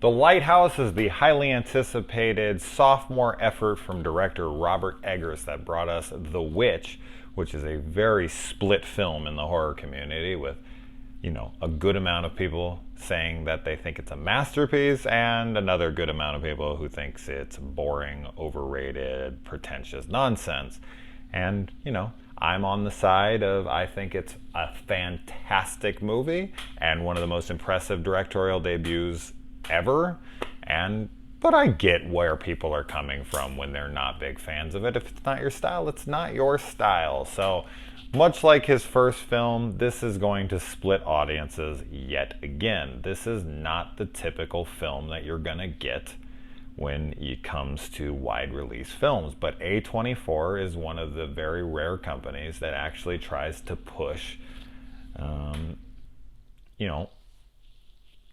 The Lighthouse is the highly anticipated sophomore effort from director Robert Eggers that brought us The Witch, which is a very split film in the horror community with, a good amount of people saying that they think it's a masterpiece and another good amount of people who thinks it's boring, overrated, pretentious nonsense. And, I'm on the side of I think it's a fantastic movie and one of the most impressive directorial debuts ever. But I get where people are coming from when they're not big fans of it. If it's not your style, it's not your style. So much like his first film, this is going to split audiences yet again. This is not the typical film that you're gonna get when it comes to wide release films. But A24 is one of the very rare companies that actually tries to push,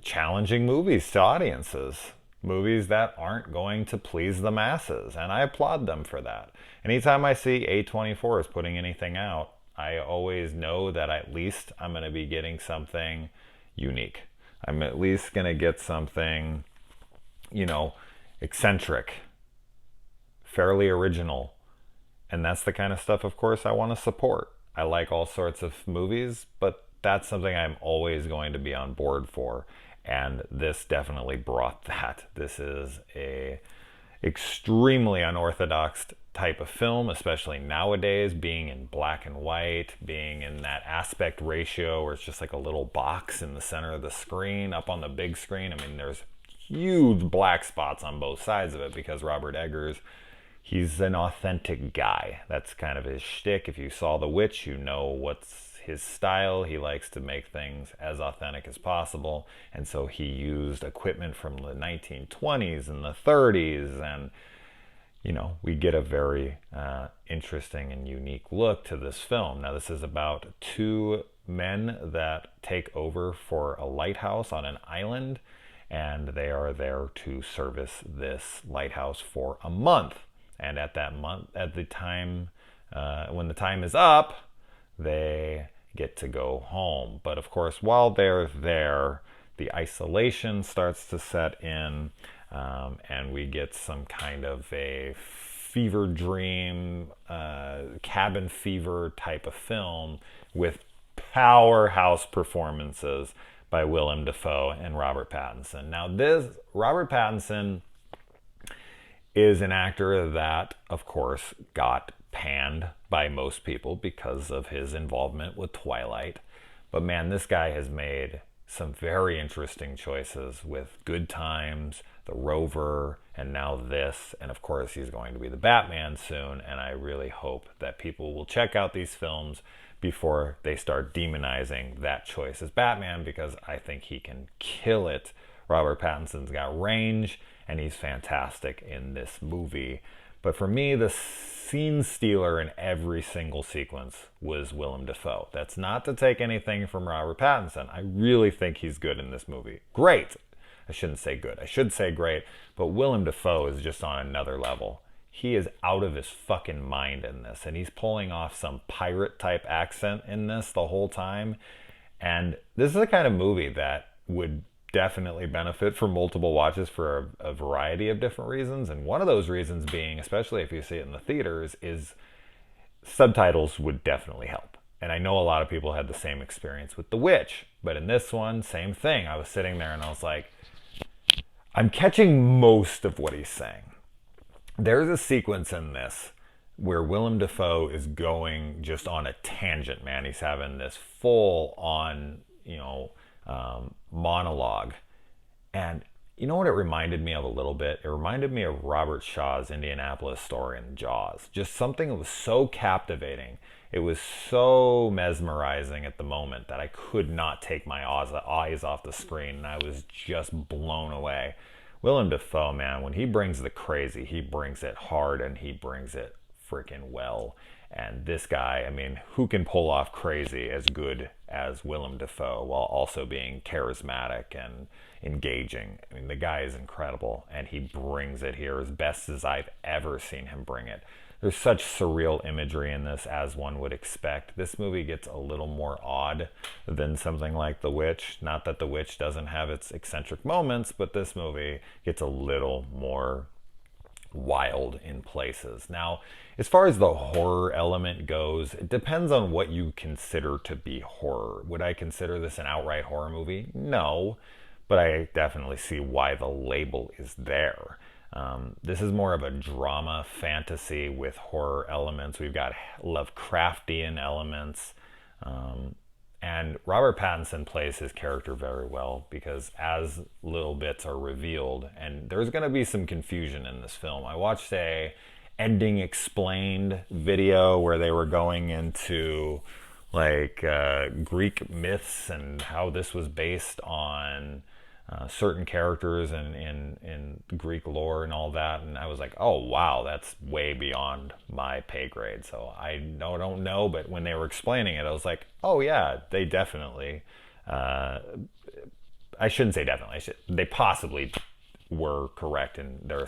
challenging movies to audiences. Movies that aren't going to please the masses. And I applaud them for that. Anytime I see A24 is putting anything out, I always know that at least I'm going to be getting something unique. I'm at least going to get something, eccentric, fairly original. And that's the kind of stuff, of course, I want to support. I like all sorts of movies, but that's something I'm always going to be on board for. And this definitely brought that. This is a extremely unorthodox type of film, especially nowadays, being in black and white, being in that aspect ratio where it's just like a little box in the center of the screen, up on the big screen. I mean, there's huge black spots on both sides of it because Robert Eggers, he's an authentic guy. That's kind of his shtick. If you saw The Witch, you know what's his style. He likes to make things as authentic as possible. And so he used equipment from the 1920s and the 30s. And, we get a very interesting and unique look to this film. Now, this is about two men that take over for a lighthouse on an island. And they are there to service this lighthouse for a month. And at the time, when the time is up, they get to go home. But of course, while they're there, the isolation starts to set in, and we get some kind of a fever dream, cabin fever type of film with powerhouse performances by Willem Dafoe and Robert Pattinson. Now, Robert Pattinson is an actor that, of course, got panned by most people because of his involvement with Twilight. But man, this guy has made some very interesting choices with Good Times, The Rover, and now this. And of course, he's going to be the Batman soon. And I really hope that people will check out these films before they start demonizing that choice as Batman, because I think he can kill it. Robert Pattinson's got range, and he's fantastic in this movie. But for me, the scene stealer in every single sequence was Willem Dafoe. That's not to take anything from Robert Pattinson. I really think he's good in this movie. Great. I shouldn't say good. I should say great. But Willem Dafoe is just on another level. He is out of his fucking mind in this. And he's pulling off some pirate type accent in this the whole time. And this is the kind of movie that would definitely benefit from multiple watches for a variety of different reasons. And one of those reasons being, especially if you see it in the theaters, is subtitles would definitely help. And I know a lot of people had the same experience with The Witch. But in this one, same thing. I was sitting there and I was like, I'm catching most of what he's saying. There's a sequence in this where Willem Dafoe is going just on a tangent, man. He's having this full-on, monologue. And you know what it reminded me of a little bit? It reminded me of Robert Shaw's Indianapolis Story in Jaws. Just something that was so captivating. It was so mesmerizing at the moment that I could not take my eyes off the screen, and I was just blown away. Willem Dafoe, man, when he brings the crazy, he brings it hard and he brings it freaking well. And this guy, I mean, who can pull off crazy as good as Willem Dafoe while also being charismatic and engaging? I mean, the guy is incredible, and he brings it here as best as I've ever seen him bring it. There's such surreal imagery in this, as one would expect. This movie gets a little more odd than something like The Witch. Not that The Witch doesn't have its eccentric moments, but this movie gets a little more wild in places. Now, as far as the horror element goes, it depends on what you consider to be horror. Would I consider this an outright horror movie? No, but I definitely see why the label is there. This is more of a drama fantasy with horror elements. We've got Lovecraftian elements. And Robert Pattinson plays his character very well because as little bits are revealed, and there's going to be some confusion in this film. I watched a Ending Explained video where they were going into like Greek myths and how this was based on certain characters in Greek lore and all that, and I was like, oh wow, that's way beyond my pay grade. So I don't know, but when they were explaining it, I was like, oh yeah, they definitely. I shouldn't say definitely. They possibly were correct in their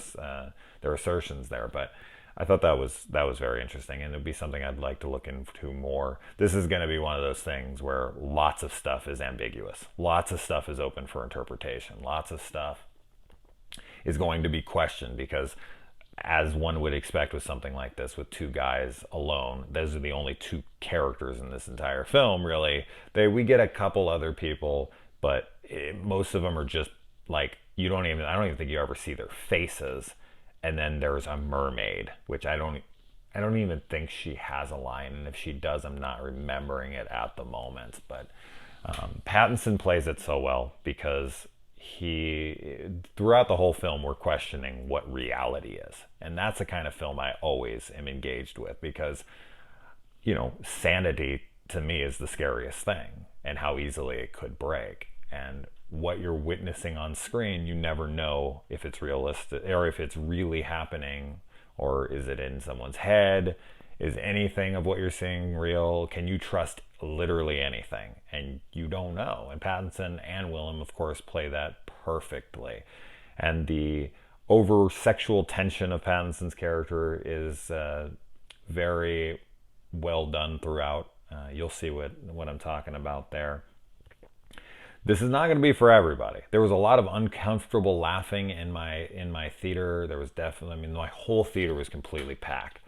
assertions there, but I thought that was very interesting, and it'd be something I'd like to look into more. This is going to be one of those things where lots of stuff is ambiguous. Lots of stuff is open for interpretation. Lots of stuff is going to be questioned because, as one would expect with something like this, with two guys alone, those are the only two characters in this entire film, really. We get a couple other people, but most of them are just like, I don't even think you ever see their faces. And then there's a mermaid, which I don't even think she has a line, and if she does, I'm not remembering it at the moment. But Pattinson plays it so well because throughout the whole film, we're questioning what reality is, and that's the kind of film I always am engaged with because, sanity to me is the scariest thing, and how easily it could break. And what you're witnessing on screen, you never know if it's realistic or if it's really happening, or is it in someone's head? Is anything of what you're seeing real? Can you trust literally anything? And you don't know. And Pattinson and Willem, of course, play that perfectly. And the over sexual tension of Pattinson's character is very well done throughout. You'll see what I'm talking about there. This is not going to be for everybody. There was a lot of uncomfortable laughing in my theater. There was definitely, my whole theater was completely packed.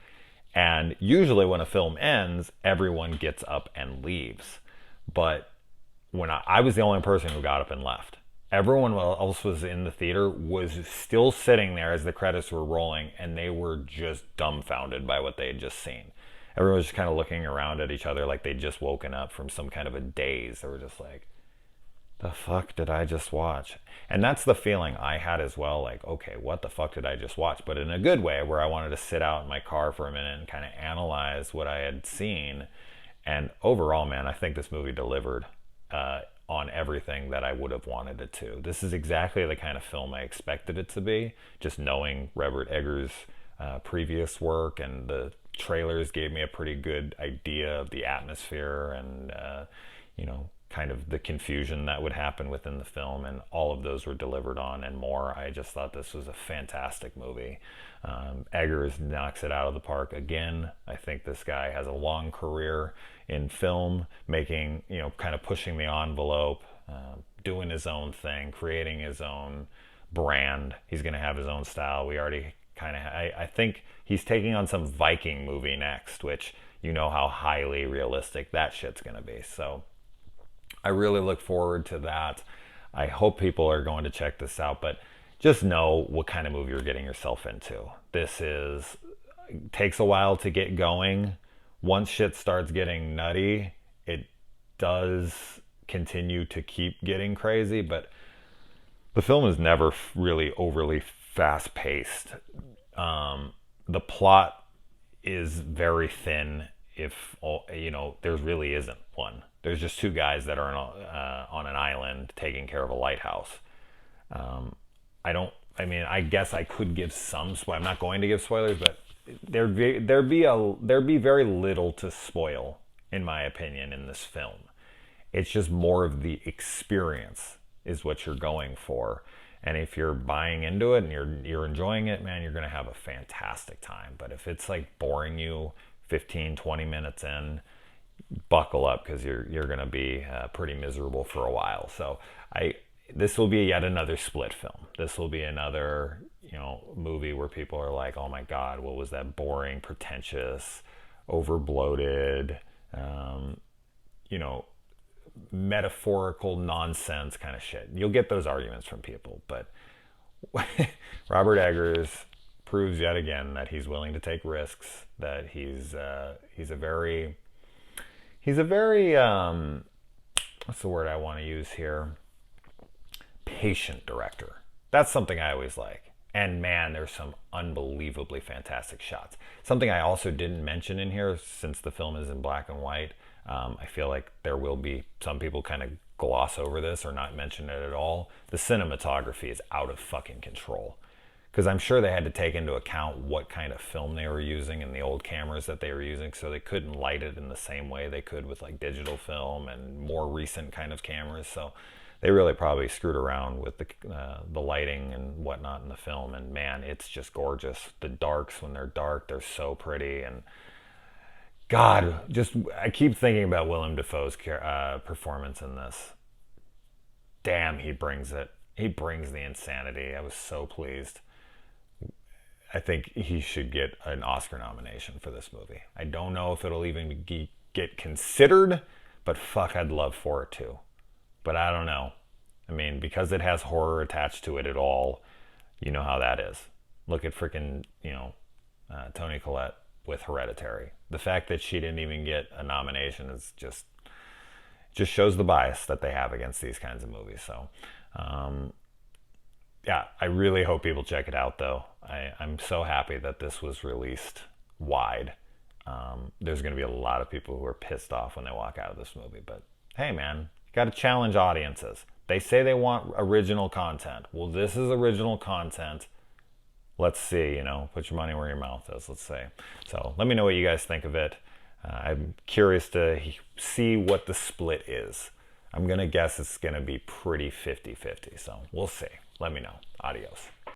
And usually when a film ends, everyone gets up and leaves. But when I was the only person who got up and left. Everyone else was in the theater was still sitting there as the credits were rolling, and they were just dumbfounded by what they had just seen. Everyone was just kind of looking around at each other like they'd just woken up from some kind of a daze. They were just like, the fuck did I just watch? And that's the feeling I had as well. Like, okay, what the fuck did I just watch? But in a good way, where I wanted to sit out in my car for a minute and kind of analyze what I had seen. And overall, man, I think this movie delivered on everything that I would have wanted it to. This is exactly the kind of film I expected it to be. Just knowing Robert Eggers' previous work, and the trailers gave me a pretty good idea of the atmosphere and, kind of the confusion that would happen within the film, and all of those were delivered on and more. I just thought this was a fantastic movie. Eggers knocks it out of the park again. I think this guy has a long career in film, making, kind of pushing the envelope, doing his own thing, creating his own brand. He's going to have his own style. We already kind of, I think he's taking on some Viking movie next, which how highly realistic that shit's going to be. So I really look forward to that. I hope people are going to check this out, but just know what kind of movie you're getting yourself into. Takes a while to get going. Once shit starts getting nutty, it does continue to keep getting crazy, but the film is never really overly fast-paced. The plot is very thin, there really isn't one. There's just two guys that are on an island taking care of a lighthouse. I guess I could give some spoilers. I'm not going to give spoilers, but there'd be very little to spoil, in my opinion, in this film. It's just more of the experience is what you're going for. And if you're buying into it and you're enjoying it, man, you're going to have a fantastic time. But if it's like boring you 15, 20 minutes in, buckle up because you're going to be pretty miserable for a while. So this will be yet another split film. This will be another, movie where people are like, oh my God, what was that boring, pretentious, over bloated, you know, metaphorical nonsense kind of shit. You'll get those arguments from people, but Robert Eggers proves yet again that he's willing to take risks, that he's a very what's the word I want to use here? Patient director. That's something I always like. And man, there's some unbelievably fantastic shots. Something I also didn't mention in here, since the film is in black and white, I feel like there will be some people kind of gloss over this or not mention it at all. The cinematography is out of fucking control. Because I'm sure they had to take into account what kind of film they were using and the old cameras that they were using, so they couldn't light it in the same way they could with like digital film and more recent kind of cameras. So they really probably screwed around with the lighting and whatnot in the film. And man, it's just gorgeous. The darks, when they're dark, they're so pretty. And God, I keep thinking about Willem Dafoe's performance in this. Damn, he brings it. He brings the insanity. I was so pleased. I think he should get an Oscar nomination for this movie. I don't know if it'll even get considered, but fuck, I'd love for it to. But I don't know. I mean, because it has horror attached to it at all, you know how that is. Look at freaking, Toni Collette with Hereditary. The fact that she didn't even get a nomination is just shows the bias that they have against these kinds of movies. So, yeah, I really hope people check it out, though. I'm so happy that this was released wide. There's going to be a lot of people who are pissed off when they walk out of this movie. But hey, man, you got to challenge audiences. They say they want original content. Well, this is original content. Let's see, put your money where your mouth is, let's say. So let me know what you guys think of it. I'm curious to see what the split is. I'm going to guess it's going to be pretty 50-50. So we'll see. Let me know. Adios.